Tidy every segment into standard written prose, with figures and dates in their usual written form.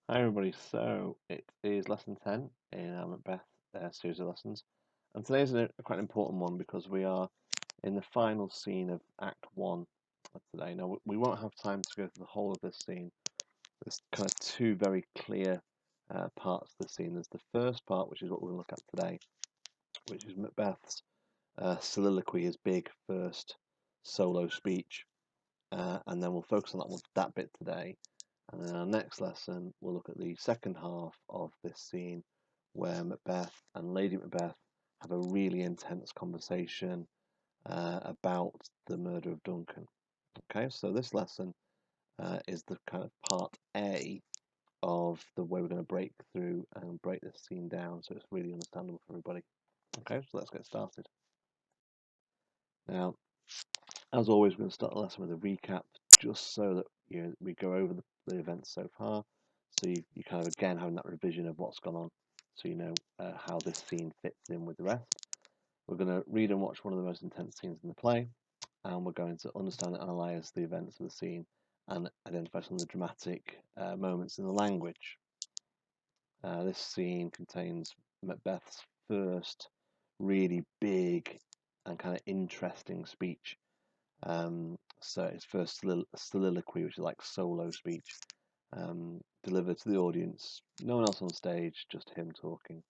Hi everybody, so it is lesson 10 in our Macbeth series of lessons, and today's quite an important one because we are in the final scene of Act 1 of today. Now, we won't have time to go through the whole of this scene. There's kind of two very clear parts of the scene. There's the first part, which is what we'll look at today, which is Macbeth's soliloquy, his big first solo speech, and then we'll focus on that bit today. And in our next lesson, we'll look at the second half of this scene where Macbeth and Lady Macbeth have a really intense conversation about the murder of Duncan. Okay, so this lesson is the kind of part A of the way we're going to break through and break this scene down so it's really understandable for everybody. Okay, so let's get started. Now, as always, we're going to start the lesson with a recap just so that we go over the events so far. So you kind of again having that revision of what's gone on, so you know how this scene fits in with the rest. We're going to read and watch one of the most intense scenes in the play, and we're going to understand and analyse the events of the scene and identify some of the dramatic moments in the language. This scene contains Macbeth's first really big and kind of interesting speech. So his first soliloquy, which is like solo speech, delivered to the audience. No one else on stage, just him talking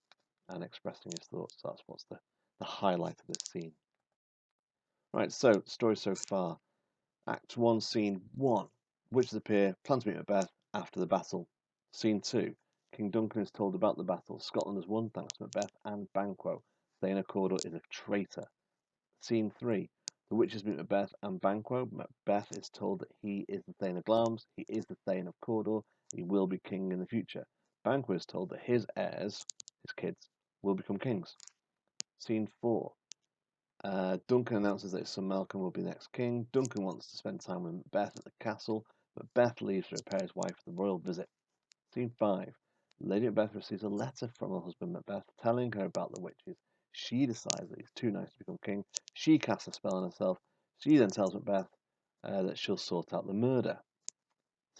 and expressing his thoughts. That's what's the highlight of this scene. Right, so story so far. Act 1, Scene 1. Witches appear, plan to meet Macbeth after the battle. Scene 2. King Duncan is told about the battle. Scotland has won thanks to Macbeth and Banquo. Thane of Cawdor is a traitor. Scene 3. The witches meet Macbeth and Banquo. Macbeth is told that he is the Thane of Glamis, he is the Thane of Cawdor, he will be king in the future. Banquo is told that his heirs, his kids, will become kings. Scene 4. Duncan announces that his son Malcolm will be the next king. Duncan wants to spend time with Macbeth at the castle. Macbeth leaves to prepare his wife for the royal visit. Scene 5. Lady Macbeth receives a letter from her husband Macbeth telling her about the witches. She decides that he's too nice to become king. She casts a spell on herself. She then tells Macbeth that she'll sort out the murder.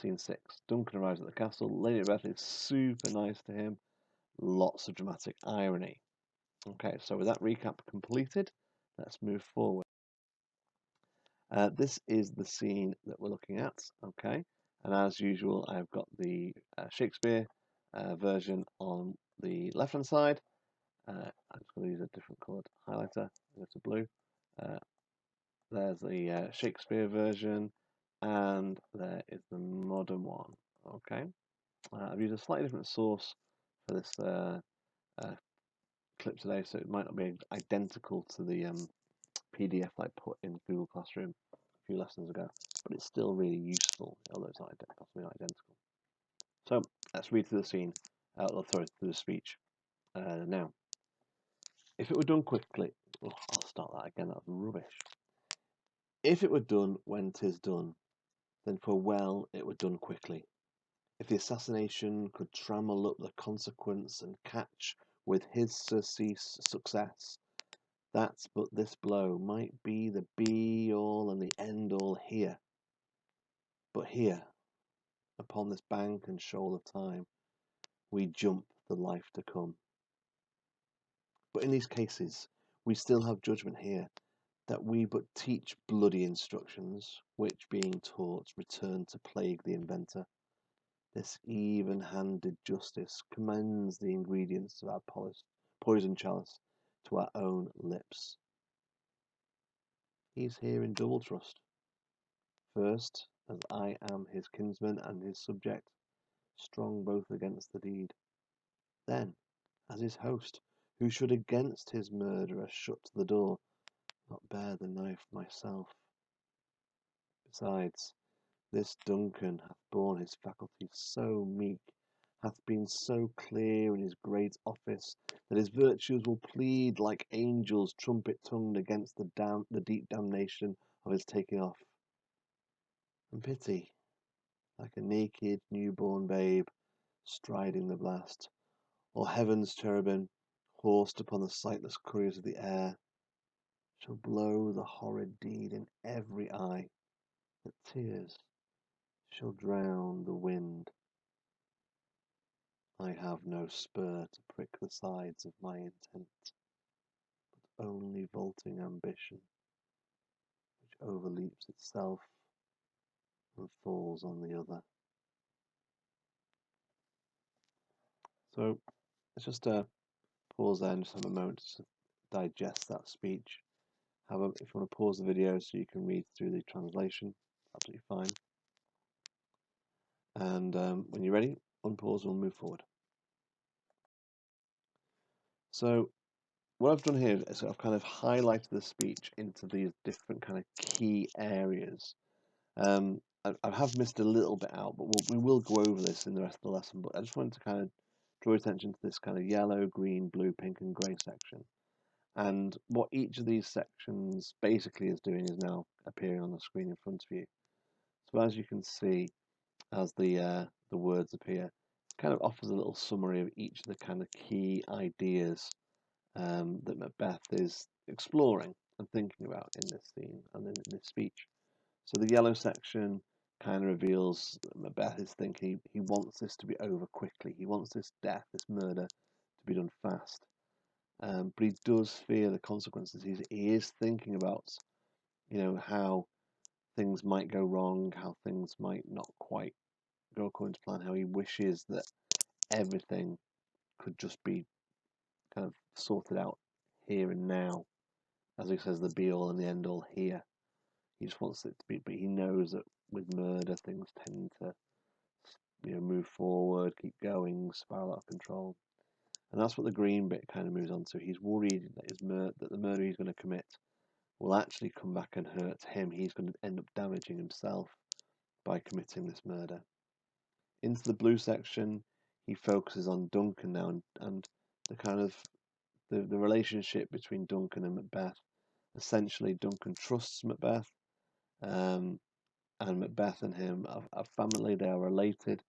Scene 6. Duncan arrives at the castle. Lady Macbeth is super nice to him. Lots of dramatic irony. Okay, so with that recap completed, let's move forward. This is the scene that we're looking at, okay? And as usual, I've got the Shakespeare version on the left-hand side. I'm just going to use a different coloured highlighter. Go to blue. There's the Shakespeare version, and there is the modern one, okay? I've used a slightly different source for this clip today, so it might not be identical to the PDF I put in Google Classroom a few lessons ago, but it's still really useful, although it's not possibly not identical. So let's read through the scene, through the speech now. If it were done quickly, I'll start that again, that's rubbish. If it were done when 'tis done, then for well it were done quickly. If the assassination could trammel up the consequence and catch with his surcease success, that but this blow might be the be-all and the end-all here. But here, upon this bank and shoal of time, we jump the life to come. But in these cases, we still have judgment here, that we but teach bloody instructions, which being taught return to plague the inventor. This even-handed justice commends the ingredients of our poison chalice to our own lips. He is here in double trust. First, as I am his kinsman and his subject, strong both against the deed. Then, as his host, who should against his murderer shut the door, not bear the knife myself. Besides, this Duncan hath borne his faculties so meek, hath been so clear in his great office, that his virtues will plead like angels trumpet-tongued against the deep damnation of his taking off. And pity, like a naked newborn babe, striding the blast, or heaven's cherubim, horsed upon the sightless couriers of the air, shall blow the horrid deed in every eye, that tears shall drown the wind. no spur to prick the sides of my intent, but only vaulting ambition, which overleaps itself and falls on the other. So let's just pause there and just have a moment to digest that speech. If you want to pause the video so you can read through the translation, absolutely fine. And when you're ready, unpause, we'll move forward. So what I've done here is I've kind of highlighted the speech into these different kind of key areas. I have missed a little bit out, but we will go over this in the rest of the lesson. But I just wanted to kind of draw attention to this kind of yellow, green, blue, pink, and grey section. And what each of these sections basically is doing is now appearing on the screen in front of you. So as you can see, as the words appear, it kind of offers a little summary of each of the kind of key ideas that Macbeth is exploring and thinking about in this scene and in this speech. So the yellow section kind of reveals that Macbeth is thinking he wants this to be over quickly. He wants this death, this murder, to be done fast. But he does fear the consequences. He is thinking about, how things might go wrong, how things might not quite go according to plan, how he wishes that everything could just be kind of sorted out here and now. As he says, the be all and the end all here. He just wants it to be, but he knows that with murder, things tend to, move forward, keep going, spiral out of control. And that's what the green bit kind of moves on to. He's worried that the murder he's going to commit will actually come back and hurt him. He's going to end up damaging himself by committing this murder. Into the blue section, he focuses on Duncan now and the kind of the relationship between Duncan and Macbeth. Essentially, Duncan trusts Macbeth, and Macbeth and him are family. They are related,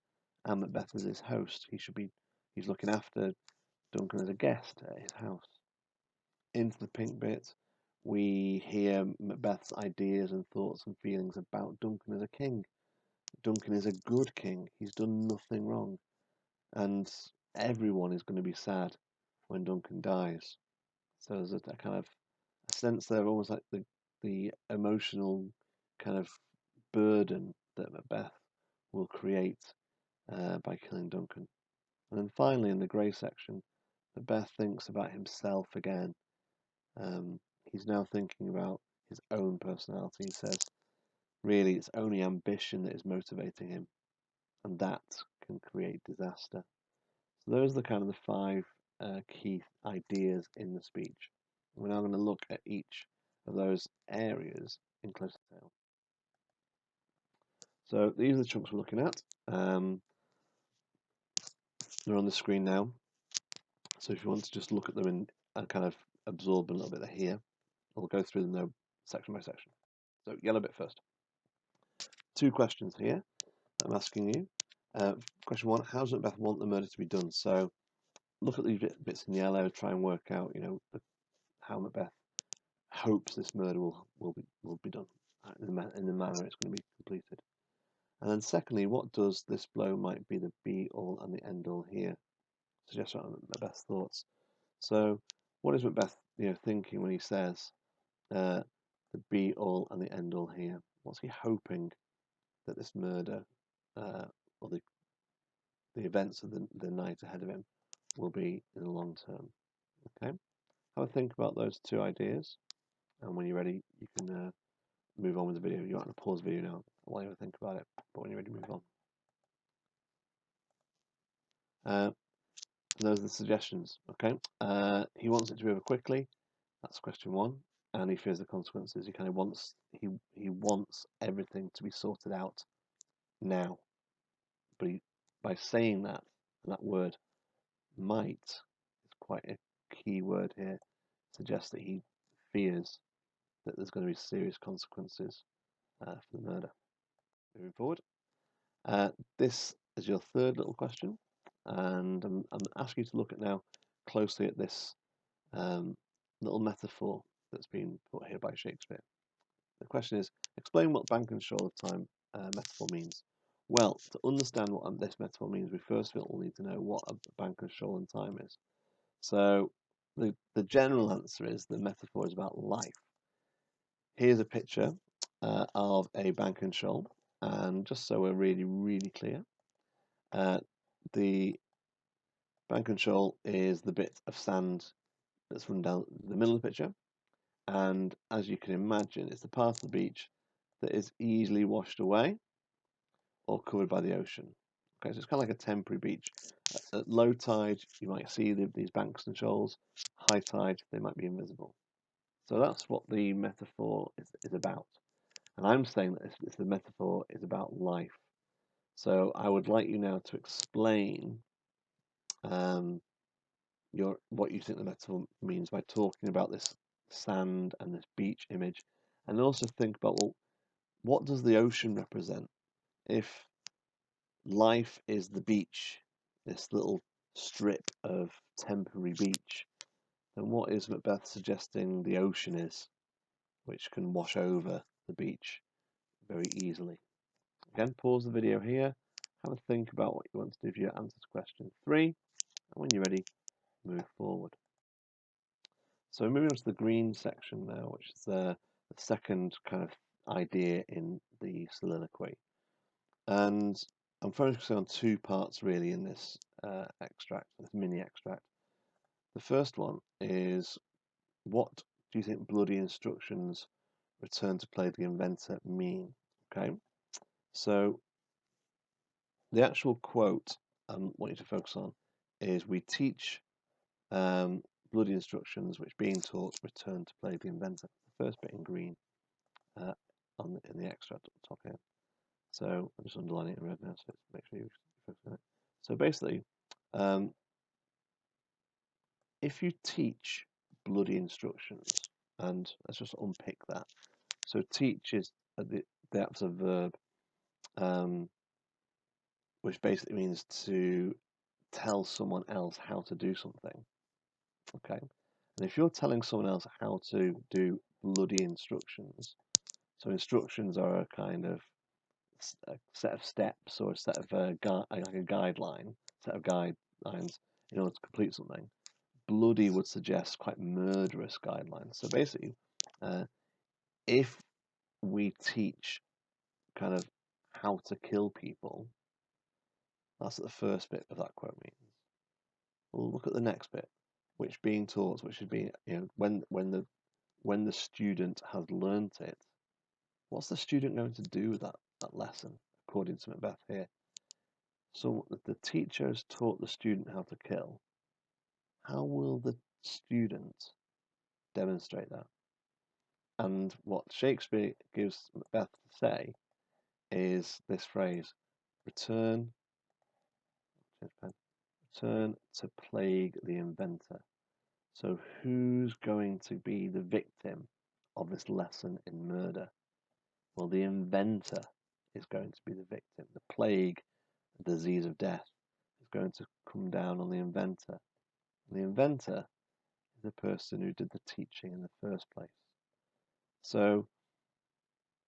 and Macbeth is his host. He's looking after Duncan as a guest at his house. Into the pink bit, we hear Macbeth's ideas and thoughts and feelings about Duncan as a king. Duncan is a good king. He's done nothing wrong, and everyone is going to be sad when Duncan dies. So there's a kind of a sense there, almost like the emotional kind of burden that Macbeth will create by killing Duncan. And then finally, in the grey section, Macbeth thinks about himself again. He's now thinking about his own personality. He says, really, it's only ambition that is motivating him, and that can create disaster. So those are the kind of the five key ideas in the speech. We're now going to look at each of those areas in close detail. So these are the chunks we're looking at. They're on the screen now. So if you want to just look at them and kind of absorb a little bit here, we'll go through them section by section. So yellow bit first. Two questions here I'm asking you. Question one, how does Macbeth want the murder to be done? So look at these bits in yellow, try and work out, how Macbeth hopes this murder will be done in the manner it's going to be completed. And then secondly, what does this blow might be the be all and the end all here? Suggest Macbeth's thoughts. So what is Macbeth thinking when he says the be all and the end all here? What's he hoping that this murder or the events of the night ahead of him will be in the long term? Okay, have a think about those two ideas, and when you're ready, you can move on with the video. You don't have to pause the video now while you think about it, but when you're ready, move on. Those are the suggestions. Okay, he wants it to be over quickly. That's question one, and he fears the consequences. He kind of wants he wants everything to be sorted out now. But by saying that word might is quite a key word here, suggests that he fears that there's going to be serious consequences for the murder. Moving forward, this is your third little question, and I'm asking you to look at now closely at this little metaphor that's been put here by Shakespeare. The question is, explain what Bank and Shaw of Time metaphor means. Well, to understand what this metaphor means, we first of all need to know what a bank and shoal and time is. So the general answer is the metaphor is about life. Here's a picture of a bank and shoal, and just so we're really, really clear, the bank and shoal is the bit of sand that's run down the middle of the picture, and as you can imagine, it's the part of the beach that is easily washed away or covered by the ocean. Okay, so it's kind of like a temporary beach. At low tide, you might see these banks and shoals. High tide, they might be invisible. So that's what the metaphor is about. And I'm saying that the metaphor is about life. So I would like you now to explain what you think the metaphor means by talking about this sand and this beach image, and also think about, well, what does the ocean represent? If life is the beach, this little strip of temporary beach, then what is Macbeth suggesting the ocean is, which can wash over the beach very easily? Again, pause the video here, have a think about what you want to do for your answer to question 3, and when you're ready, move forward. So we're moving on to the green section now, which is the second kind of idea in the soliloquy. And I'm focusing on 2 parts really in this extract, this mini extract. The first one is, what do you think bloody instructions return to play the inventor mean? Okay, so the actual quote I want you to focus on is, we teach bloody instructions which being taught return to play the inventor. The first bit in green in the extract at the top here. So I'm just underlining it in red now, so make sure you focus on it. So basically, if you teach bloody instructions, and let's just unpick that. So teach is the active verb, which basically means to tell someone else how to do something. Okay, and if you're telling someone else how to do bloody instructions, so instructions are a kind of a set of steps or a set of like a guideline, set of guidelines in order to complete something. Bloody would suggest quite murderous guidelines. So basically, if we teach kind of how to kill people, that's what the first bit of that quote means. We'll look at the next bit, which being taught, which should be, when the student has learnt it, what's the student going to do with that lesson, according to Macbeth here? So the teacher has taught the student how to kill. How will the student demonstrate that? And what Shakespeare gives Macbeth to say is this phrase, return to plague the inventor. So who's going to be the victim of this lesson in murder? Well, the inventor is going to be the victim. The plague, the disease of death, is going to come down on the inventor. And the inventor is the person who did the teaching in the first place. So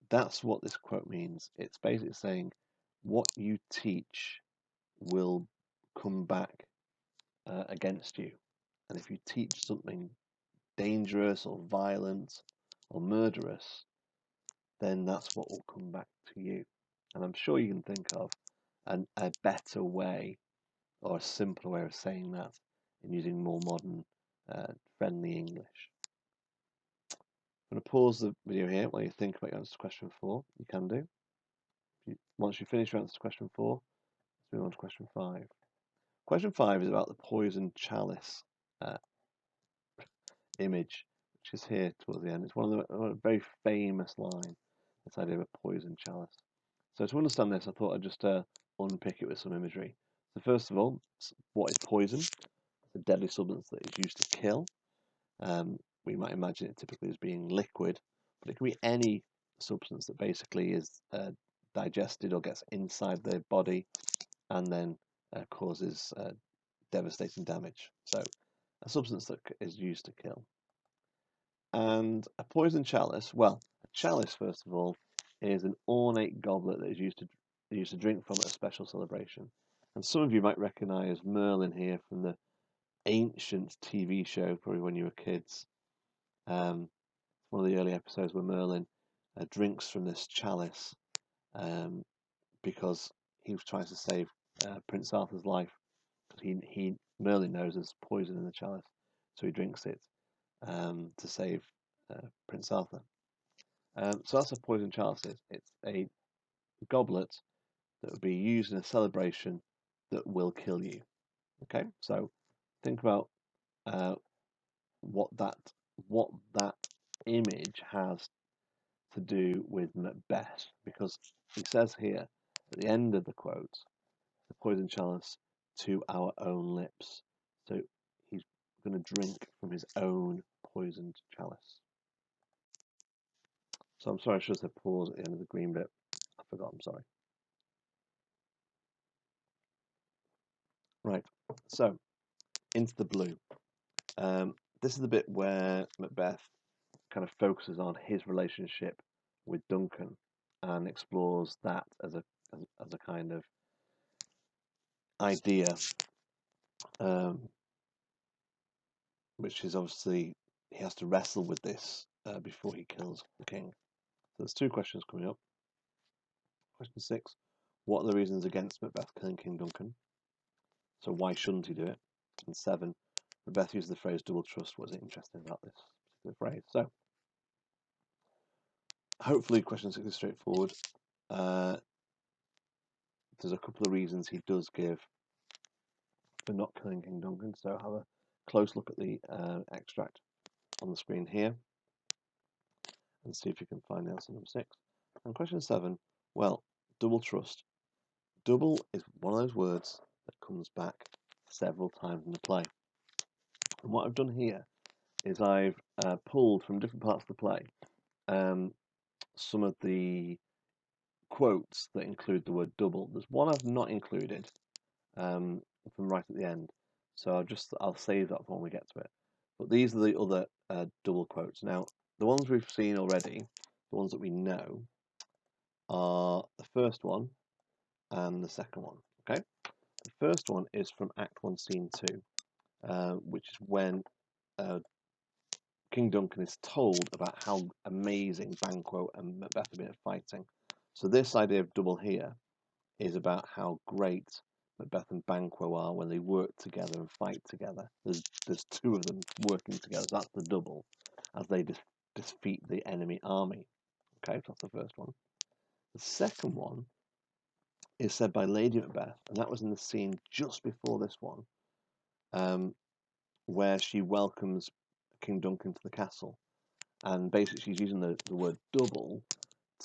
that's what this quote means. It's basically saying what you teach will come back against you. And if you teach something dangerous or violent or murderous, then that's what will come back to you. And I'm sure you can think of a better way or a simpler way of saying that in using more modern, friendly English. I'm going to pause the video here while you think about your answer to question 4. You can do. Once you finish your answer to question 4, let's move on to question 5. Question 5 is about the poison chalice image, which is here towards the end. It's one of a very famous line, this idea of a poison chalice. So to understand this, I thought I'd just unpick it with some imagery. So first of all, what is poison? It's a deadly substance that is used to kill. We might imagine it typically as being liquid, but it can be any substance that basically is digested or gets inside the body and then causes devastating damage. So a substance that is used to kill. And a poison chalice, well, a chalice, first of all, is an ornate goblet that is used to they used to drink from at a special celebration. And some of you might recognise Merlin here from the ancient TV show, probably when you were kids. One of the early episodes where Merlin drinks from this chalice because he was trying to save Prince Arthur's life. Because Merlin knows there's poison in the chalice, so he drinks it to save Prince Arthur. So that's a poison chalice. It's a goblet that would be used in a celebration that will kill you. Okay, so think about what that image has to do with Macbeth, because he says here at the end of the quote, the poison chalice to our own lips. So he's going to drink from his own poisoned chalice. So I'm sorry, I should have said pause at the end of the green bit. I forgot, I'm sorry. Right, so into the blue. This is the bit where Macbeth kind of focuses on his relationship with Duncan and explores that as a kind of idea, which is obviously he has to wrestle with this before he kills the king. So there's two questions coming up. Question 6: what are the reasons against Macbeth killing King Duncan? So why shouldn't he do it? And 7: Macbeth used the phrase double trust. What is interesting about this particular phrase? So hopefully question 6 is straightforward. There's a couple of reasons he does give for not killing King Duncan. So have a close look at the extract on the screen here and see if you can find the answer number 6. And question 7, well, double trust. Double is one of those words that comes back several times in the play. And what I've done here is I've pulled from different parts of the play some of the quotes that include the word double. There's one I've not included from right at the end, so I'll save that for when we get to it. But these are the other double quotes. Now, the ones we've seen already, the ones that we know, are the first one and the second one. Okay, the first one is from Act 1, Scene 2, which is when King Duncan is told about how amazing Banquo and Macbeth have been at fighting. So this idea of double here is about how great Macbeth and Banquo are when they work together and fight together. There's two of them working together. So that's the double as they defeat the enemy army. Okay, so that's the first one. The second one is said by Lady Macbeth, and that was in the scene just before this one, where she welcomes King Duncan to the castle. And basically she's using the word double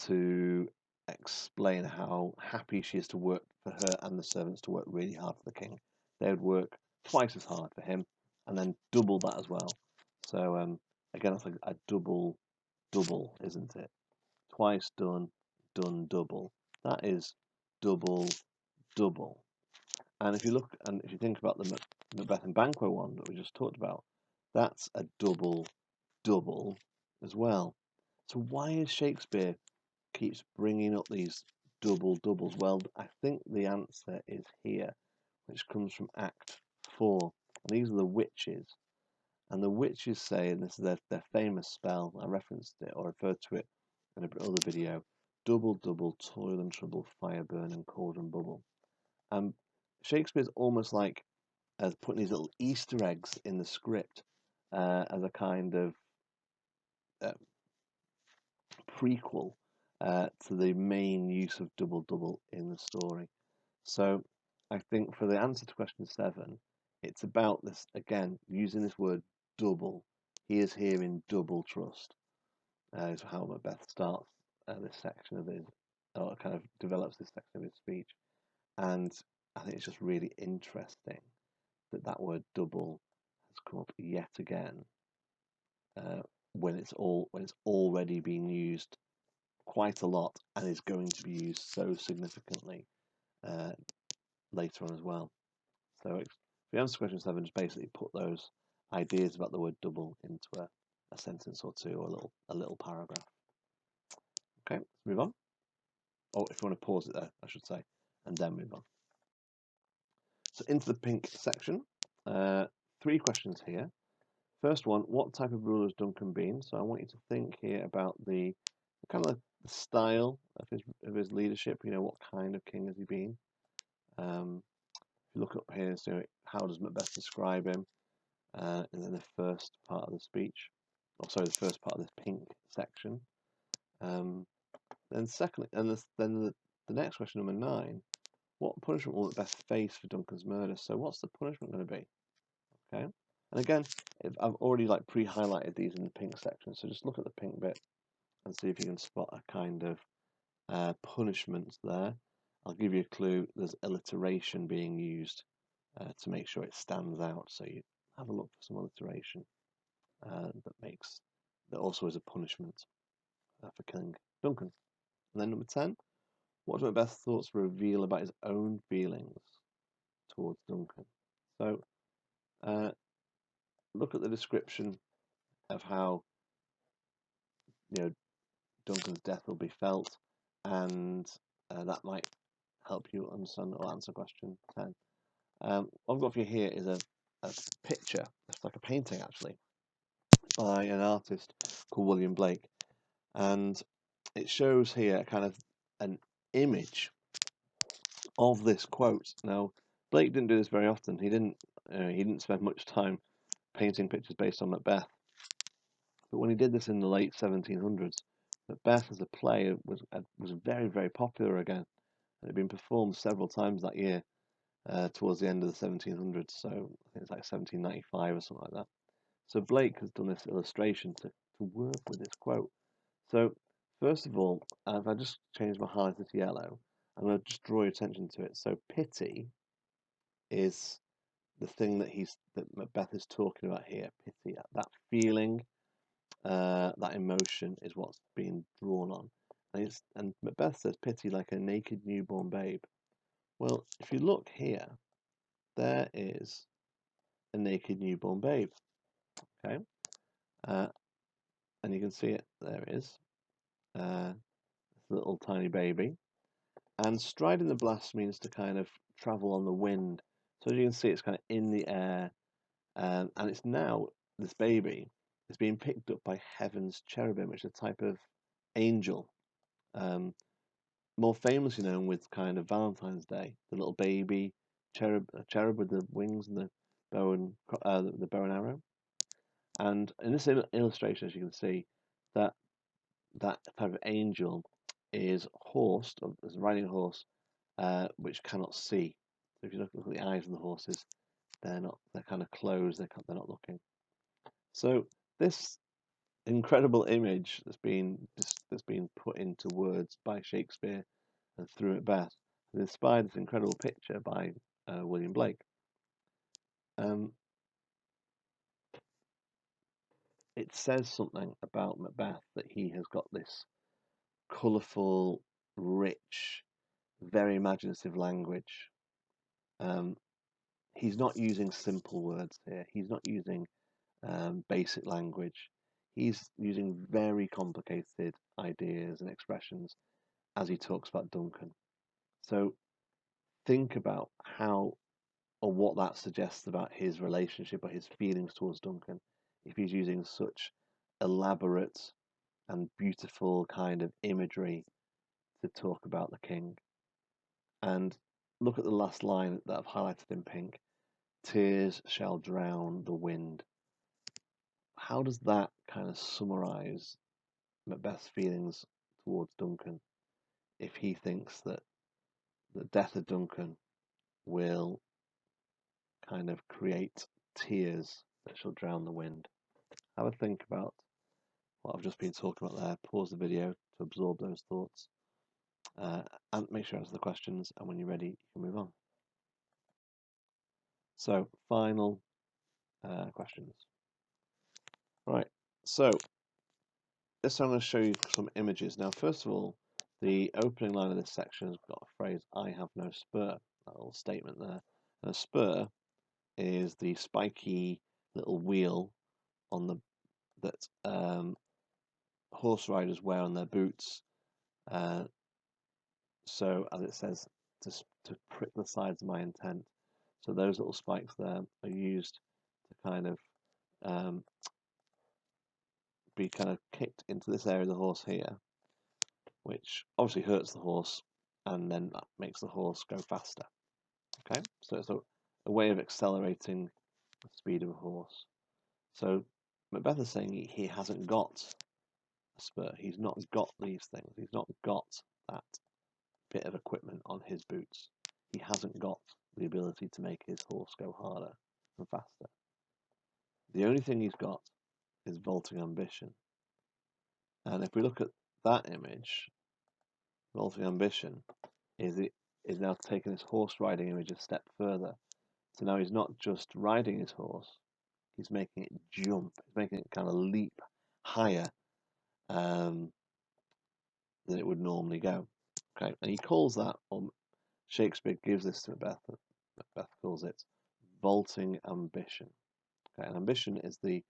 to explain how happy she is to work for her and the servants to work really hard for the king. They would work twice as hard for him and then double that as well. So again, that's like a double, isn't it? Twice done, double. That is double. And if you think about the Macbeth and Banquo one that we just talked about, that's a double as well. So why is Shakespeare keeps bringing up these doubles? Well, I think the answer is here, which comes from Act 4. And these are the witches. And the witches say, and this is their famous spell, I referenced it or referred to it in another video, double, toil and trouble, fire burn and cauldron bubble. Shakespeare's almost like putting these little Easter eggs in the script as a kind of prequel to the main use of double in the story. So I think for the answer to question 7, it's about this, again, using this word double. He is here in double trust, is how Macbeth starts this section of his, or kind of develops this section of his speech. And I think it's just really interesting that word double has come up yet again when it's already been used quite a lot and is going to be used so significantly later on as well. So if you answer question 7, just basically put those ideas about the word double into a sentence or two or a little paragraph. Okay, let's move on. or if you want to pause it there, I should say, and then move on. So into the pink section, 3 questions here. First one, what type of ruler has Duncan been? So I want you to think here about the kind of the style of his leadership. You know, what kind of king has he been? If you look up here, so how does Macbeth describe him? And then the first part of the speech, or sorry, the first part of this pink section. Then secondly, and then the next question, number 9, what punishment will Macbeth face for Duncan's murder? So what's the punishment going to be? Okay, and again, I've already like pre-highlighted these in the pink section, so just look at the pink bit and see if you can spot a kind of punishment there. I'll give you a clue. There's alliteration being used to make sure it stands out. So you have a look for some alliteration that also is a punishment for killing Duncan. And then number 10, what do Macbeth's thoughts reveal about his own feelings towards Duncan? So look at the description of how Duncan's death will be felt, and that might help you understand or answer question 10. What I've got for you here is a picture. It's like a painting actually by an artist called William Blake, and it shows here kind of an image of this quote. Now, Blake didn't do this very often. He didn't spend much time painting pictures based on Macbeth. But when he did this in the late 1700s, Macbeth as a play was very, very popular again. It had been performed several times that year towards the end of the 1700s. So I think it's like 1795 or something like that. So Blake has done this illustration to work with this quote. So first of all, if I just change my highlighter to yellow, I'm going to just draw your attention to it. So pity is the thing that Macbeth is talking about here. Pity, that feeling, that emotion is what's being drawn on. And Macbeth says pity like a naked newborn babe. Well, if you look here, there is a naked newborn babe. Okay, and you can see it. There it is, little tiny baby. And striding the blast means to kind of travel on the wind. So as you can see, it's kind of in the air, and it's now this baby is being picked up by heaven's cherubim, which is a type of angel, more famously known with kind of Valentine's Day, the little baby cherub with the wings and the bow and arrow. And in this illustration, as you can see, that type of angel is riding a horse, which cannot see. So if you look at the eyes of the horses, they're kind of closed. They're not looking. So this incredible image that's been put into words by Shakespeare and through Macbeth has inspired this incredible picture by William Blake. It says something about Macbeth that he has got this colourful, rich, very imaginative language. He's not using simple words here. He's not using basic language. He's using very complicated ideas and expressions as he talks about Duncan. So think about how or what that suggests about his relationship or his feelings towards Duncan if he's using such elaborate and beautiful kind of imagery to talk about the king. And look at the last line that I've highlighted in pink. Tears shall drown the wind. How does that kind of summarize Macbeth's feelings towards Duncan if he thinks that the death of Duncan will kind of create tears that shall drown the wind? Have a think about what I've just been talking about there. Pause the video to absorb those thoughts and make sure you answer the questions, and when you're ready, you can move on. So, final questions. Right, so this I'm going to show you some images. Now, first of all, the opening line of this section has got a phrase, I have no spur, that little statement there. And a spur is the spiky little wheel that horse riders wear on their boots So, as it says, to prick the sides of my intent. So those little spikes there are used to kind of be kind of kicked into this area of the horse here, which obviously hurts the horse, and then that makes the horse go faster. Okay, so it's a way of accelerating the speed of a horse. So Macbeth is saying he hasn't got a spur. He's not got these things. He's not got that bit of equipment on his boots. He hasn't got the ability to make his horse go harder and faster. The only thing he's got is vaulting ambition. And if we look at that image, vaulting ambition is now taking this horse riding image a step further. So now he's not just riding his horse, he's making it jump. He's making it kind of leap higher than it would normally go. Okay, and he calls that, or Shakespeare gives this to Macbeth. Macbeth calls it vaulting ambition. Okay, and ambition is the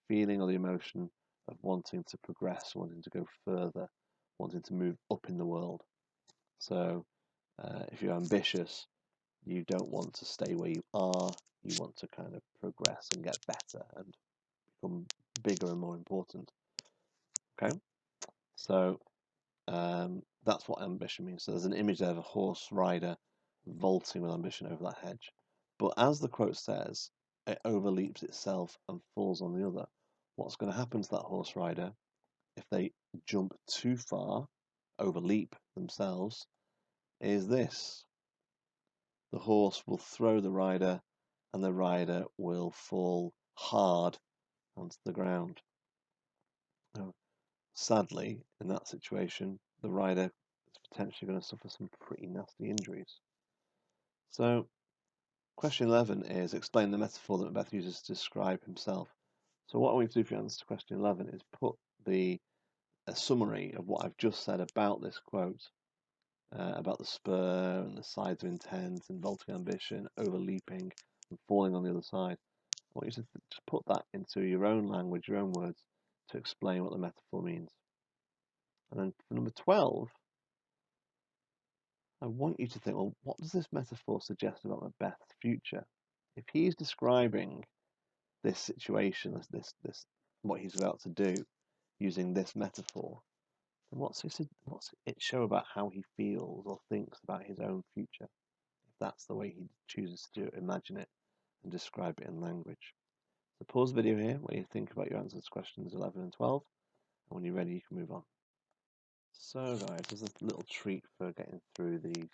feeling or the emotion of wanting to progress, wanting to go further, wanting to move up in the world. So if you're ambitious, you don't want to stay where you are. You want to kind of progress and get better and become bigger and more important. Okay, so that's what ambition means. So there's an image there of a horse rider vaulting with ambition over that hedge. But as the quote says, it overleaps itself and falls on the other. What's going to happen to that horse rider if they jump too far, overleap themselves, is this. The horse will throw the rider, and the rider will fall hard onto the ground. Now, sadly, in that situation, the rider is potentially going to suffer some pretty nasty injuries. So, question 11 is explain the metaphor that Macbeth uses to describe himself. So, what I want you to do for your answer to question 11 is put a summary of what I've just said about this quote, about the spur and the sides of intent and vaulting ambition, overleaping and falling on the other side. I want you to just put that into your own language, your own words, to explain what the metaphor means. And then for number 12, I want you to think, well, what does this metaphor suggest about Macbeth's future? If he's describing this situation, this what he's about to do, using this metaphor, then what's it show about how he feels or thinks about his own future? If that's the way he chooses to do it, imagine it and describe it in language. So pause the video here while you think about your answers to questions 11 and 12, and when you're ready, you can move on. So guys, there's a little treat for getting through the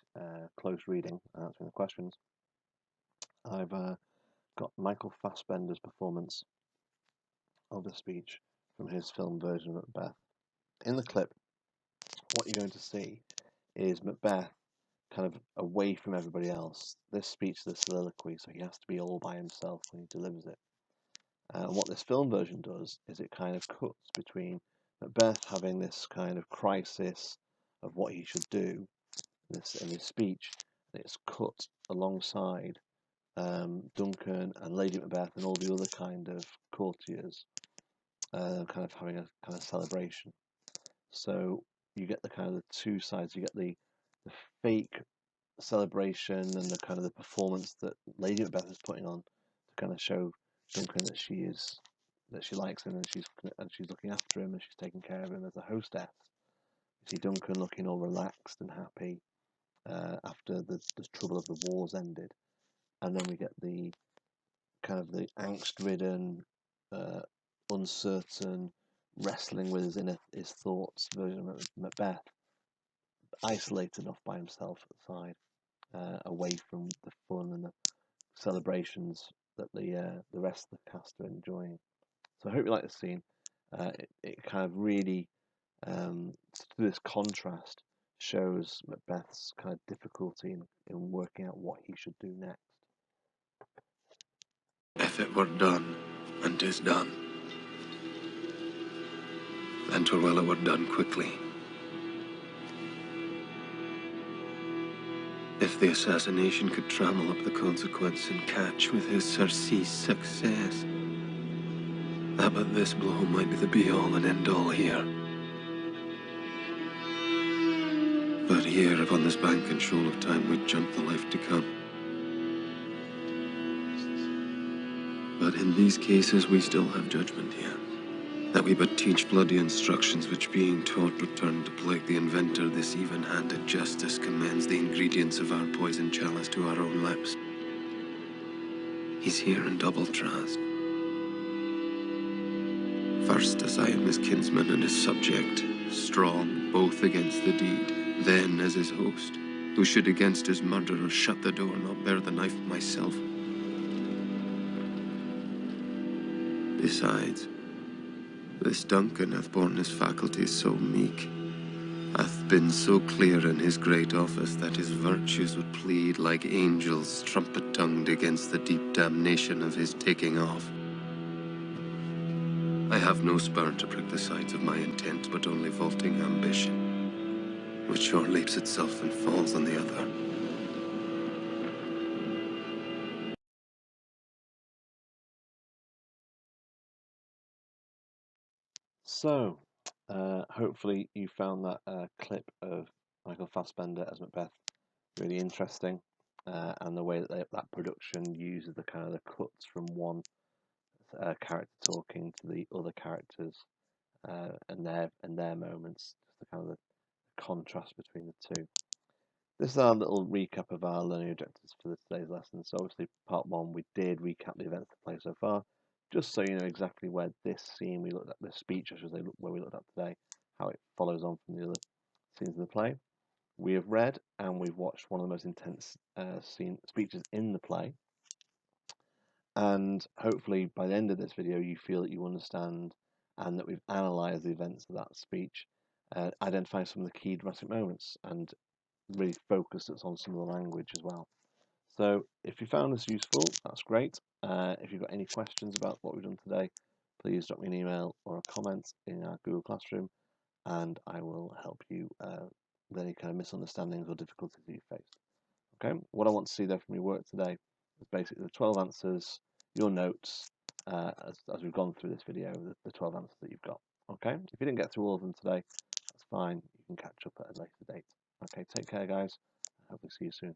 close reading and answering the questions. I've got Michael Fassbender's performance of the speech from his film version of Macbeth. In the clip, what you're going to see is Macbeth kind of away from everybody else. This speech is a soliloquy, so he has to be all by himself when he delivers it. And what this film version does is it kind of cuts between Macbeth having this kind of crisis of what he should do in this speech, and it's cut alongside Duncan and Lady Macbeth and all the other kind of courtiers, kind of having a kind of celebration. So you get the kind of the two sides. You get the fake celebration and the kind of the performance that Lady Macbeth is putting on to kind of show Duncan that she likes him and she's looking after him and she's taking care of him as a hostess. You see Duncan looking all relaxed and happy after the trouble of the wars ended, and then we get the kind of the angst-ridden, uncertain, wrestling with his thoughts version of Macbeth, isolated off by himself at the side, away from the fun and the celebrations that the rest of the cast are enjoying. So I hope you like this scene. It kind of really, through this contrast, shows Macbeth's kind of difficulty in working out what he should do next. If it were done, and 'tis done, then 'twere well it were done quickly. If the assassination could trammel up the consequence and catch with his surcease success, that but this blow might be the be-all and end-all here. But here upon this bank and shoal of time we'd jump the life to come. But in these cases we still have judgment here. That we but teach bloody instructions which being taught return to plague the inventor. This even-handed justice commends the ingredients of our poison chalice to our own lips. He's here in double trust. First as I am his kinsman and his subject, strong both against the deed, then as his host, who should against his murderer shut the door, not bear the knife myself. Besides, this Duncan hath borne his faculties so meek, hath been so clear in his great office, that his virtues would plead like angels trumpet-tongued against the deep damnation of his taking off. I have no spur to prick the sides of my intent, but only vaulting ambition, which sure leaps itself and falls on the other. So, hopefully you found that clip of Michael Fassbender as Macbeth really interesting, and the way that that production uses the kind of the cuts from one character talking to the other characters, and their moments, just the kind of the contrast between the two. This is our little recap of our learning objectives for today's lesson. So obviously part one, we did recap the events of the play so far, just so you know exactly where this scene we looked at, this speech I should say, where we looked at today, how it follows on from the other scenes of the play. We have read and we've watched one of the most intense speeches in the play, and hopefully by the end of this video you feel that you understand and that we've analysed the events of that speech, identifying some of the key dramatic moments, and really focused on some of the language as well. So if you found this useful, that's great. If you've got any questions about what we've done today, please drop me an email or a comment in our Google Classroom, and I will help you with any kind of misunderstandings or difficulties that you faced. Okay, what I want to see though from your work today is basically the 12 answers, your notes, as we've gone through this video, the 12 answers that you've got. Okay, if you didn't get through all of them today, that's fine. You can catch up at a later date. Okay, take care, guys. I hope to see you soon.